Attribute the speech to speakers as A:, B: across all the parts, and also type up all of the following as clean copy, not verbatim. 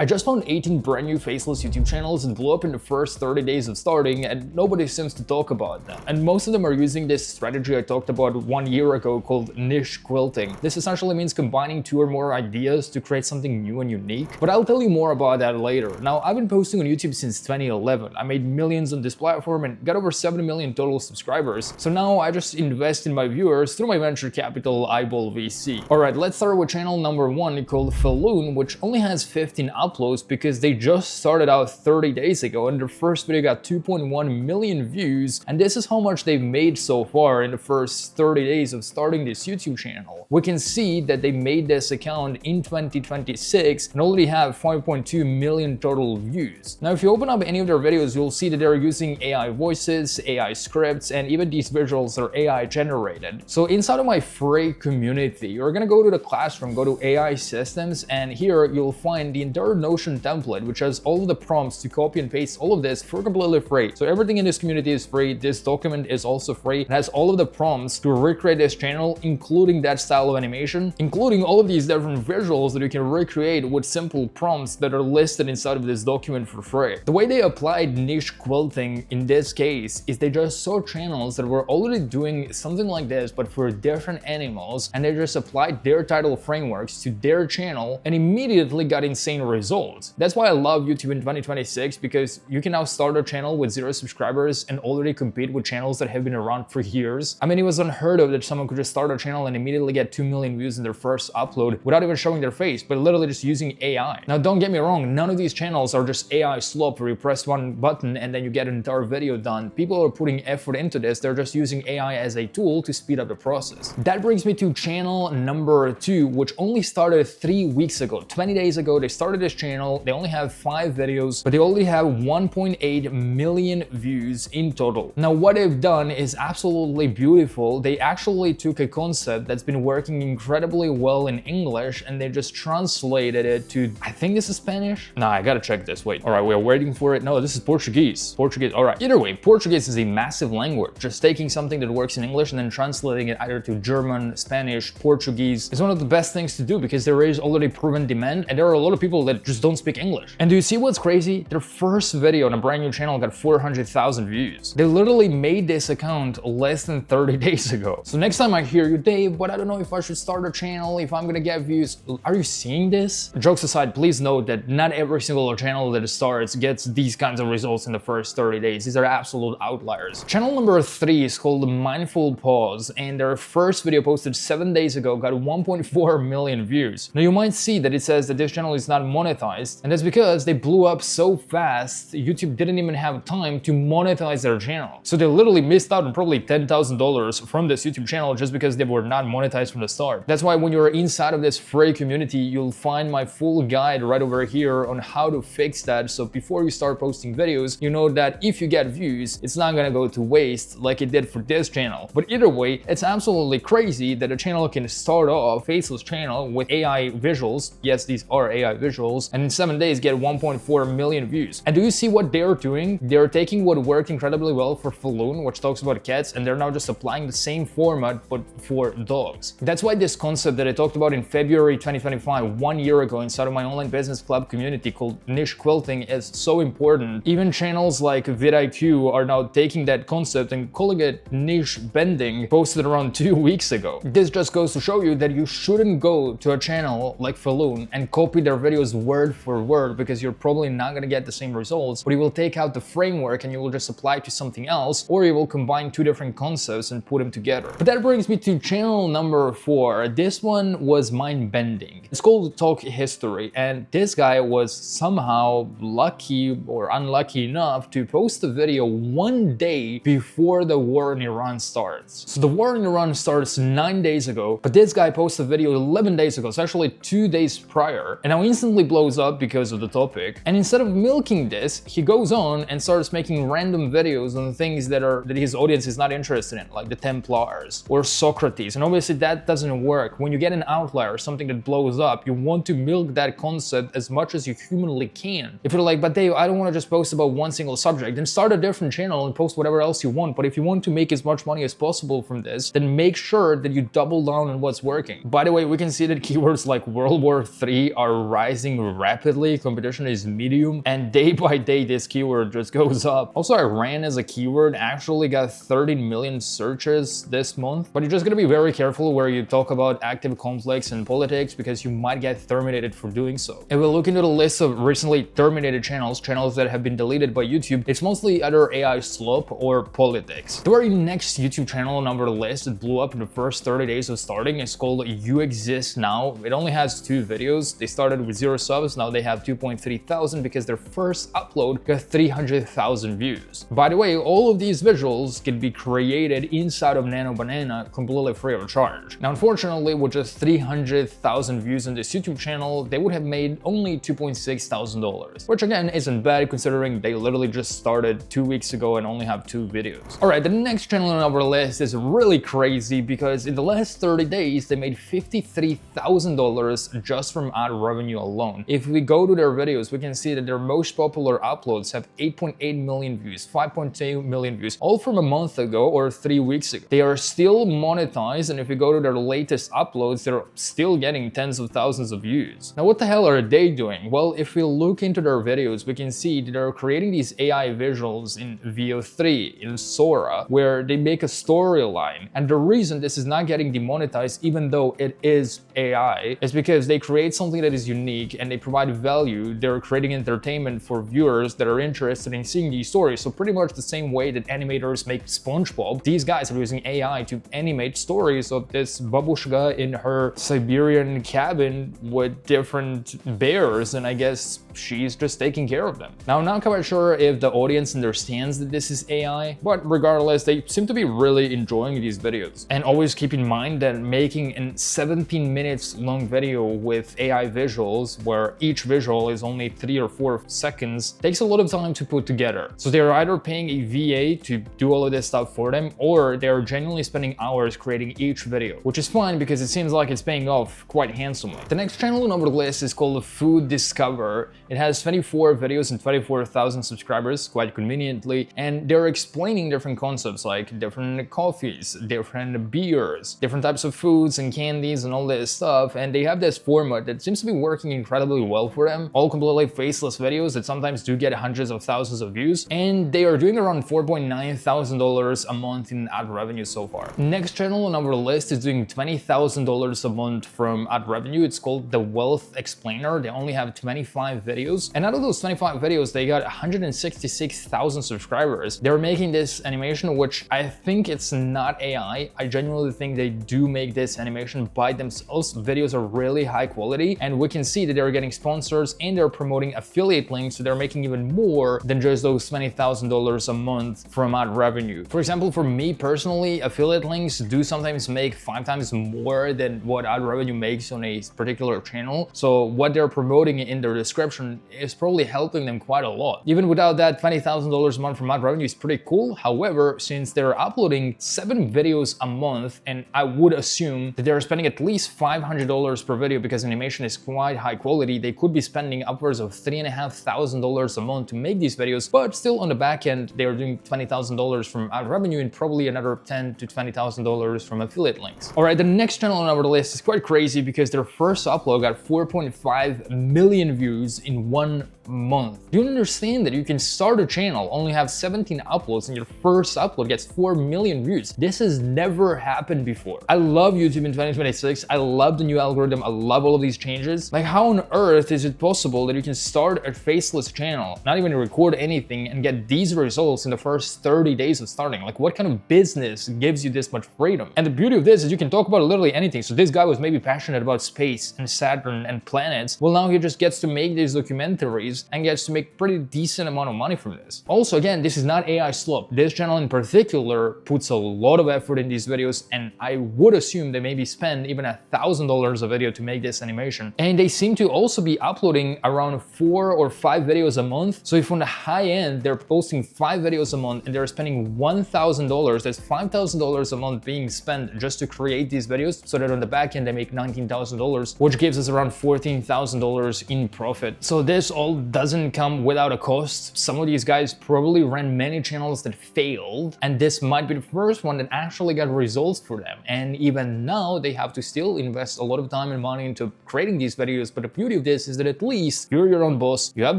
A: I just found 18 brand new faceless YouTube channels and blew up in the first 30 days of starting, and nobody seems to talk about them. And most of them are using this strategy I talked about 1 year ago called niche quilting. This essentially means combining 2 or more ideas to create something new and unique, but I'll tell you more about that later. Now, I've been posting on YouTube since 2011. I made millions on this platform and got over 70 million total subscribers. So now I just invest in my viewers through my venture capital Eyeball VC. Alright, let's start with channel number 1 called Faceless, which only has 15 uploads because they just started out 30 days ago and their first video got 2.1 million views, and this is how much they've made so far in the first 30 days of starting this YouTube channel. We can see that they made this account in 2026 and already have 5.2 million total views. Now, if you open up any of their videos, you'll see that they're using AI voices, AI scripts, and even these visuals are AI generated. So inside of my free community, you're gonna go to the classroom, go to AI systems, and here you'll find the entire Notion template, which has all of the prompts to copy and paste all of this for completely free. So everything in this community is free. This document is also free. It has all of the prompts to recreate this channel, including that style of animation, including all of these different visuals that you can recreate with simple prompts that are listed inside of this document for free. The way they applied niche quilting in this case is they just saw channels that were already doing something like this, but for different animals, and they just applied their title frameworks to their channel and immediately got insane results. That's why I love YouTube in 2026, because you can now start a channel with 0 subscribers and already compete with channels that have been around for years. I mean, it was unheard of that someone could just start a channel and immediately get 2 million views in their first upload without even showing their face, but literally just using AI. Now, don't get me wrong, none of these channels are just AI slop where you press one button and then you get an entire video done. People are putting effort into this. They're just using AI as a tool to speed up the process. That brings me to channel number 2, which only started 3 weeks ago. 20 days ago, they started this channel. They only have 5 videos, but they already have 1.8 million views in total. Now, what they've done is absolutely beautiful. They actually took a concept that's been working incredibly well in English and they just translated it to, I think this is Spanish? Nah, I gotta check this. Wait. All right, we're waiting for it. No, this is Portuguese. Portuguese. All right. Either way, Portuguese is a massive language. Just taking something that works in English and then translating it either to German, Spanish, Portuguese is one of the best things to do because there is already proven demand and there are a lot of people that just don't speak English. And do you see what's crazy? Their first video on a brand new channel got 400,000 views. They literally made this account less than 30 days ago. So next time I hear you, Dave, but I don't know if I should start a channel, if I'm gonna get views. Are you seeing this? Jokes aside, please note that not every single channel that starts gets these kinds of results in the first 30 days. These are absolute outliers. Channel number 3 is called Mindful Pause, and their first video posted 7 days ago got 1.4 million views. Now you might see that it says that this channel is not monetized, and that's because they blew up so fast, YouTube didn't even have time to monetize their channel. So they literally missed out on probably $10,000 from this YouTube channel just because they were not monetized from the start. That's why when you're inside of this free community, you'll find my full guide right over here on how to fix that. So before you start posting videos, you know that if you get views, it's not gonna go to waste like it did for this channel. But either way, it's absolutely crazy that a channel can start off, faceless channel, with AI visuals. Yes, these are AI visuals, and in 7 days get 1.4 million views. And do you see what they're doing? They're taking what worked incredibly well for Falloon, which talks about cats, and they're now just applying the same format but for dogs. That's why this concept that I talked about in February 2025, 1 year ago, inside of my online business club community called niche quilting is so important. Even channels like vidIQ are now taking that concept and calling it niche bending, posted around 2 weeks ago. This just goes to show you that you shouldn't go to a channel like Falloon and copy their videos word for word, because you're probably not gonna get the same results, but you will take out the framework and you will just apply it to something else, or you will combine 2 different concepts and put them together. But that brings me to channel number 4. This one was mind bending. It's called Talk History, and this guy was somehow lucky or unlucky enough to post a video 1 day before the war in Iran starts. So the war in Iran starts 9 days ago, but this guy posted a video 11 days ago, so actually 2 days prior, and now instantly blows up because of the topic. And instead of milking this, he goes on and starts making random videos on things that his audience is not interested in, like the Templars or Socrates. And obviously that doesn't work. When you get an outlier, something that blows up, you want to milk that concept as much as you humanly can. If you're like, but Dave, I don't want to just post about one single subject, then start a different channel and post whatever else you want. But if you want to make as much money as possible from this, then make sure that you double down on what's working. By the way, we can see that keywords like World War III are rising rapidly, competition is medium, and day by day this keyword just goes up. Also, Iran as a keyword actually got 13 million searches this month, but you're just gonna be very careful where you talk about active conflicts and politics because you might get terminated for doing so. If we look into the list of recently terminated channels that have been deleted by YouTube, it's mostly either AI slop or politics. The very next YouTube channel on our list that blew up in the first 30 days of starting is called You Exist Now. It only has 2 videos. They started with 0 subs, now they have 2.3 thousand because their first upload got 300,000 views. By the way, all of these visuals can be created inside of Nano Banana completely free of charge. Now, unfortunately, with just 300,000 views on this YouTube channel, they would have made only $2.6 thousand, which again isn't bad considering they literally just started 2 weeks ago and only have 2 videos. Alright, the next channel on our list is really crazy because in the last 30 days they made $53,000 just from ad revenue alone. If we go to their videos, we can see that their most popular uploads have 8.8 million views, 5.2 million views, all from a month ago or 3 weeks ago. They are still monetized, and if we go to their latest uploads, they're still getting tens of thousands of views. Now, what the hell are they doing? Well, if we look into their videos, we can see that they're creating these AI visuals in VO3, in Sora, where they make a storyline. And the reason this is not getting demonetized, even though it is AI, is because they create something that is unique and they provide value. They're creating entertainment for viewers that are interested in seeing these stories. So pretty much the same way that animators make SpongeBob, these guys are using AI to animate stories of this babushka in her Siberian cabin with different bears, and I guess she's just taking care of them. Now, I'm not quite sure if the audience understands that this is AI, but regardless, they seem to be really enjoying these videos. And always keep in mind that making a 17 minutes long video with AI visuals, where each visual is only 3 or 4 seconds, takes a lot of time to put together. So they're either paying a VA to do all of this stuff for them, or they're genuinely spending hours creating each video, which is fine because it seems like it's paying off quite handsomely. The next channel on our list is called Food Discover. It has 24 videos and 24,000 subscribers, quite conveniently, and they're explaining different concepts like different coffees, different beers, different types of foods and candies and all this stuff, and they have this format that seems to be working incredibly well for them. All completely faceless videos that sometimes do get hundreds of thousands of views, and they are doing around $4.9 thousand a month in ad revenue so far. Next channel on our list is doing $20,000 a month from ad revenue. It's called The Wealth Explainer. They only have 25 videos, and out of those 25 videos, they got 166,000 subscribers. They're making this animation, which I think it's not AI. I genuinely think they do make this animation by themselves. Videos are really high quality, and we can see that they're getting sponsors and they're promoting affiliate links, so they're making even more than just those $20,000 a month from ad revenue. For example, for me personally, affiliate links do sometimes make 5 times more than what ad revenue makes on a particular channel. So what they're promoting in their description is probably helping them quite a lot. Even without that, $20,000 a month from ad revenue is pretty cool. However, since they're uploading 7 videos a month, and I would assume that they're spending at least $500 per video because animation is quite high quality, they could be spending upwards of $3,500 a month to make these videos, but still on the back end, they are doing $20,000 from ad revenue and probably another $10,000 to $20,000 from affiliate links. All right, the next channel on our list is quite crazy because their first upload got 4.5 million views in 1 month. Do you understand that you can start a channel, only have 17 uploads, and your first upload gets 4 million views? This has never happened before. I love YouTube in 2026. I love the new algorithm. I love all of these changes. Like, how on earth is it possible that you can start a faceless channel, not even record anything, and get these results in the first 30 days of starting? Like, what kind of business gives you this much freedom? And the beauty of this is you can talk about literally anything. So this guy was maybe passionate about space and Saturn and planets. Well, now he just gets to make these documentaries and gets to make pretty decent amount of money from this. Also, again, this is not AI slop. This channel in particular puts a lot of effort in these videos, and I would assume they maybe spend even $1,000 a video to make this animation. And they seem to also be uploading around 4 or 5 videos a month. So if on the high end, they're posting 5 videos a month and they're spending $1,000, that's $5,000 a month being spent just to create these videos, so that on the back end, they make $19,000, which gives us around $14,000 in profit. So this all doesn't come without a cost. Some of these guys probably ran many channels that failed, and this might be the first one that actually got results for them. And even now, they have to still invest a lot of time and money into creating these videos. But the beauty of this is that at least you're your own boss. You have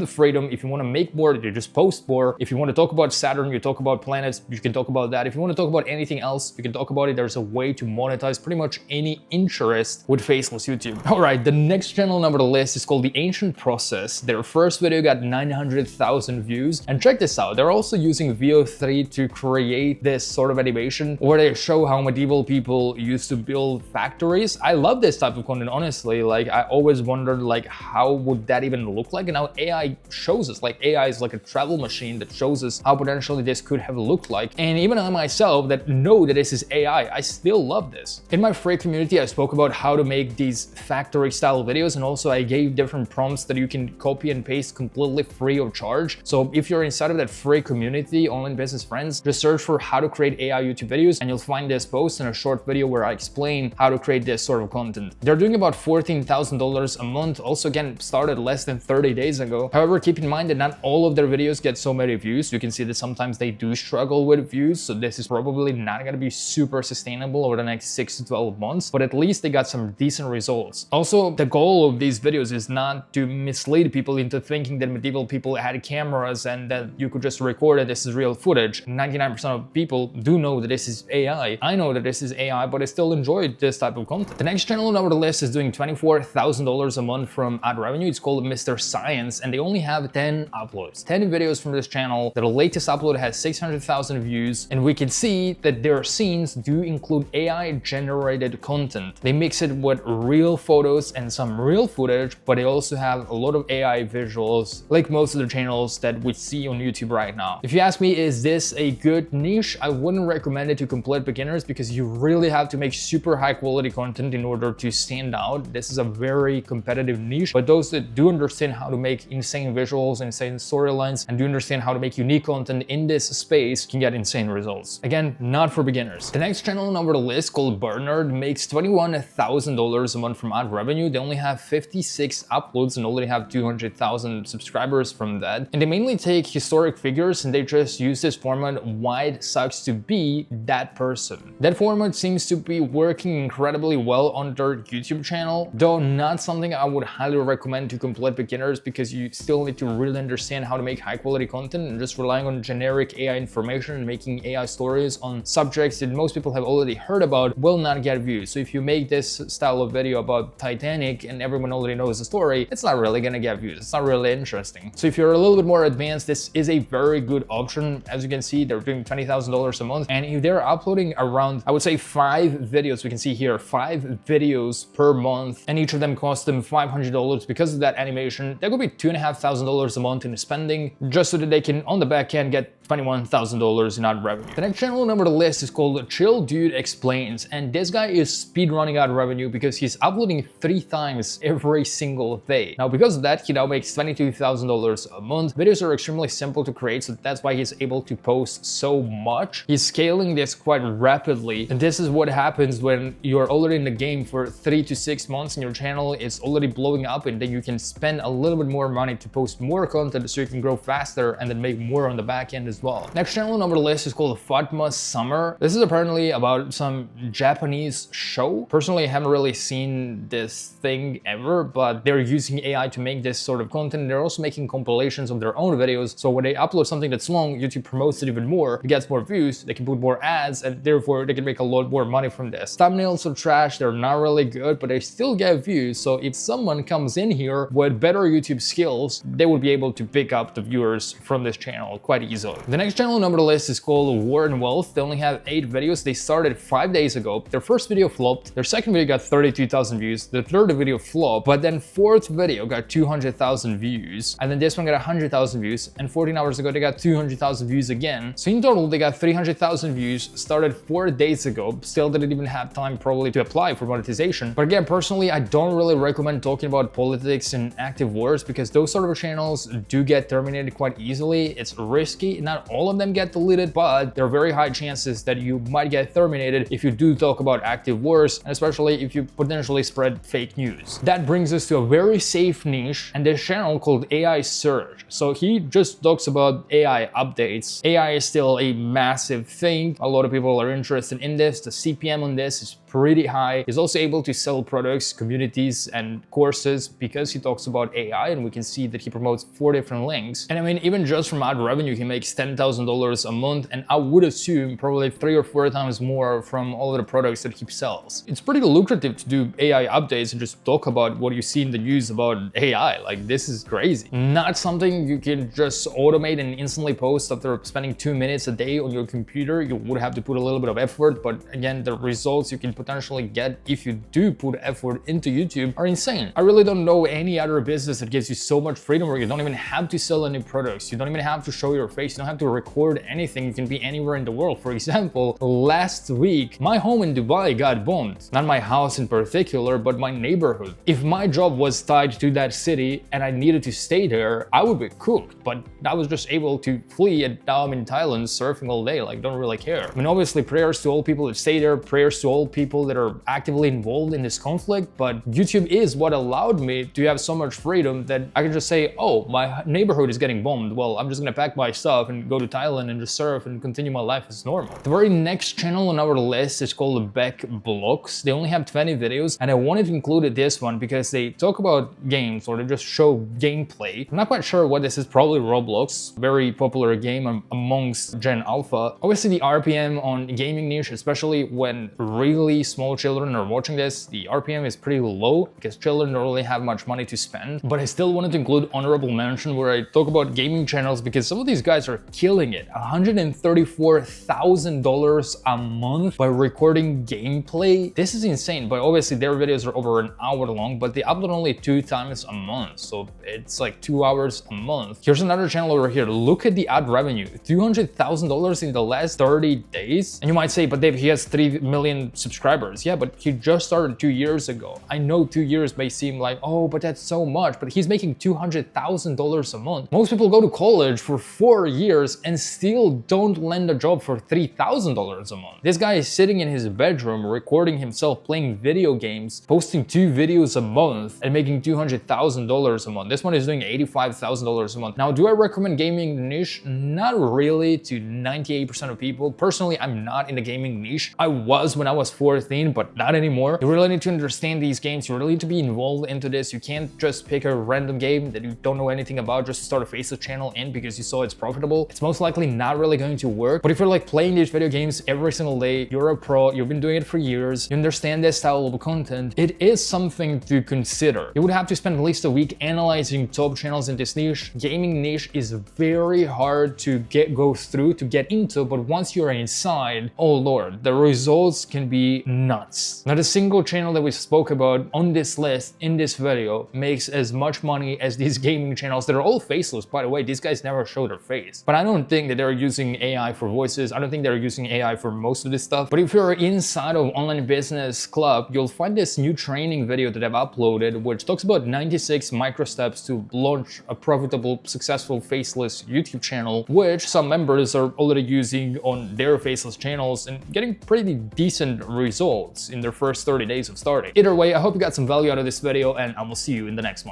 A: the freedom. If you want to make more, you just post more. If you want to talk about Saturn, you talk about planets, you can talk about that. If you want to talk about anything else, you can talk about it. There's a way to monetize pretty much any interest with Faceless YouTube. All right, the next channel number on the list is called The Ancient Process. Their first video got 900,000 views. And check this out, they're also using VO3 to create this sort of animation where they show how medieval people used to build factories. I love this type of content, honestly. Like, I always wondered, like, how would that even look like? And now AI shows us, like, AI is like a travel machine that shows us how potentially this could have looked like. And even I myself that know that this is AI, I still love this. In my free community, I spoke about how to make these factory style videos, and also I gave different prompts that you can copy and paste completely free of charge. So if you're inside of that free community, Online Business Friends, just search for how to create AI YouTube videos and you'll find this post and a short video where I explain how to create this sort of content. They're doing about $14,000 a month. Also, again, started less than 30 days ago. However, keep in mind that not all of their videos get so many views. You can see that sometimes they do struggle with views. So this is probably not going to be super sustainable over the next 6 to 12 months, but at least they got some decent results. Also, the goal of these videos is not to mislead people into thinking that medieval people had cameras and that you could just record it. This is real footage. 99% of people do know that this is AI. I know that this is AI, but I still enjoy this type of content. The next channel on the list is doing $24,000 a month from ad revenue. It's called Mr. Science, and they only have 10 uploads, 10 videos from this channel. The latest upload has 600,000 views, and we can see that their scenes do include AI generated content. They mix it with real photos and some real footage, but they also have a lot of AI visuals, like most of the channels that we see on YouTube right now. If you ask me, is this a good niche? I wouldn't recommend it to complete beginners because you really have to make super high quality content in order to stand out. This is a very competitive niche, but those that do understand how to make insane visuals, insane storylines, and do understand how to make unique content in this space can get insane results. Again, not for beginners. The next channel on the list, called Bernard, makes $21,000 a month from ad revenue. They only have 56 uploads and already have 200,000 subscribers from that. And they mainly take historic figures and they just use this format, why it sucks to be that person. That format seems to be working incredibly well on their YouTube channel, though not something I would highly recommend to complete beginners because you still need to really understand how to make high quality content, and just relying on generic AI information and making AI stories on subjects that most people have already heard about will not get views. So if you make this style of video about Titanic and everyone already knows the story, it's not really gonna get views. It's not really interesting. So if you're a little bit more advanced, this is a very good option. As you can see, they're doing $20,000 a month, and if they're uploading around, I would say 5 videos, we can see here 5 videos per month, and each of them cost them $500 because of that animation, that could be $2,500 a month in spending just so that they can on the back end get $21,000 in ad revenue. The next channel on the list is called Chill Dude Explains, and this guy is speedrunning ad revenue because he's uploading 3 times every single day. Now, because of that, he now makes $22,000 a month. Videos are extremely simple to create, so that's why he's able to post so much. He's scaling this quite rapidly, and this is what happens when you're already in the game for 3 to 6 months and your channel is already blowing up, and then you can spend a little bit more money to post more content so you can grow faster and then make more on the back end as well. Next channel on the list is called Fatma Summer. This is apparently about some Japanese show. Personally, I haven't really seen this thing ever, but they're using AI to make this sort of content. They're also making compilations of their own videos. So when they upload something that's long, YouTube promotes it even more. It gets more views, they can put more ads, and therefore they can make a lot more money from this. Thumbnails are trash, they're not really good, but they still get views. So if someone comes in here with better YouTube skills, they will be able to pick up the viewers from this channel quite easily. The next channel on the list is called War and Wealth. They only have 8 videos. They started 5 days ago. Their first video flopped. Their second video got 32,000 views. The third video flopped, but then fourth video got 200,000 views. And then this one got 100,000 views. And 14 hours ago, they got 200,000 views again. So in total, they got 300,000 views, started 4 days ago. Still didn't even have time probably to apply for monetization. But again, personally, I don't really recommend talking about politics and active wars because those sort of channels do get terminated quite easily. It's risky. Not not all of them get deleted, but there are very high chances that you might get terminated if you do talk about active wars, and especially if you potentially spread fake news. That brings us to a very safe niche and this channel called AI Surge. So he just talks about AI updates. AI is still a massive thing. A lot of people are interested in this. The CPM on this is pretty high. He's also able to sell products, communities, and courses because he talks about AI, and we can see that he promotes 4 different links. And I mean, even just from ad revenue, he makes $10,000 a month, and I would assume probably 3 or 4 times more from all of the products that he sells. It's pretty lucrative to do AI updates and just talk about what you see in the news about AI. Like, this is crazy. Not something you can just automate and instantly post after spending 2 minutes a day on your computer. You would have to put a little bit of effort, but again, the results you can potentially get if you do put effort into YouTube are insane. I really don't know any other business that gives you so much freedom where you don't even have to sell any products. You don't even have to show your face. You don't have to record anything. You can be anywhere in the world. For example, last week, my home in Dubai got bombed. Not my house in particular, but my neighborhood. If my job was tied to that city and I needed to stay there, I would be cooked. But I was just able to flee, and now I'm in Thailand surfing all day. Like, don't really care. I mean, obviously, prayers to all people that stay there, prayers to all people that are actively involved in this conflict, but YouTube is what allowed me to have so much freedom that I can just say, oh, my neighborhood is getting bombed. Well, I'm just gonna pack my stuff and go to Thailand and just surf and continue my life as normal. The very next channel on our list is called Beck Blocks. They only have 20 videos, and I wanted to include this one because they talk about games, or they just show gameplay. I'm not quite sure what this is, probably Roblox, very popular game amongst Gen Alpha. Obviously, the RPM on gaming niche, especially when really small children are watching this, the RPM is pretty low because children don't really have much money to spend. But I still wanted to include honorable mention where I talk about gaming channels because some of these guys are killing it. $134,000 a month by recording gameplay. This is insane, but obviously their videos are over an hour long, but they upload only 2 times a month. So it's like 2 hours a month. Here's another channel over here. Look at the ad revenue, $200,000 in the last 30 days. And you might say, but Dave, he has 3 million subscribers. Yeah, but he just started 2 years ago. I know 2 years may seem like, oh, but that's so much, but he's making $200,000 a month. Most people go to college for 4 years and still don't land a job for $3,000 a month. This guy is sitting in his bedroom, recording himself playing video games, posting 2 videos a month and making $200,000 a month. This one is doing $85,000 a month. Now, do I recommend gaming niche? Not really to 98% of people. Personally, I'm not in the gaming niche. I was when I was 14, but not anymore. You really need to understand these games. You really need to be involved into this. You can't just pick a random game that you don't know anything about just to start a Faceless channel in because you saw it's profitable. It's most likely not really going to work. But if you're like playing these video games every single day, you're a pro, you've been doing it for years, you understand this style of content, it is something to consider. You would have to spend at least a week analyzing top channels in this niche. Gaming niche is very hard to go through, to get into, but once you're inside, oh lord, the results can be nuts. Not a single channel that we spoke about on this list in this video makes as much money as these gaming channels that are all faceless. By the way, these guys never show their face. But I don't think that they're using AI for voices. I don't think they're using AI for most of this stuff. But if you're inside of Online Business Club, you'll find this new training video that I've uploaded, which talks about 96 micro steps to launch a profitable, successful faceless YouTube channel, which some members are already using on their faceless channels and getting pretty decent results in their first 30 days of starting. Either way, I hope you got some value out of this video, and I will see you in the next one.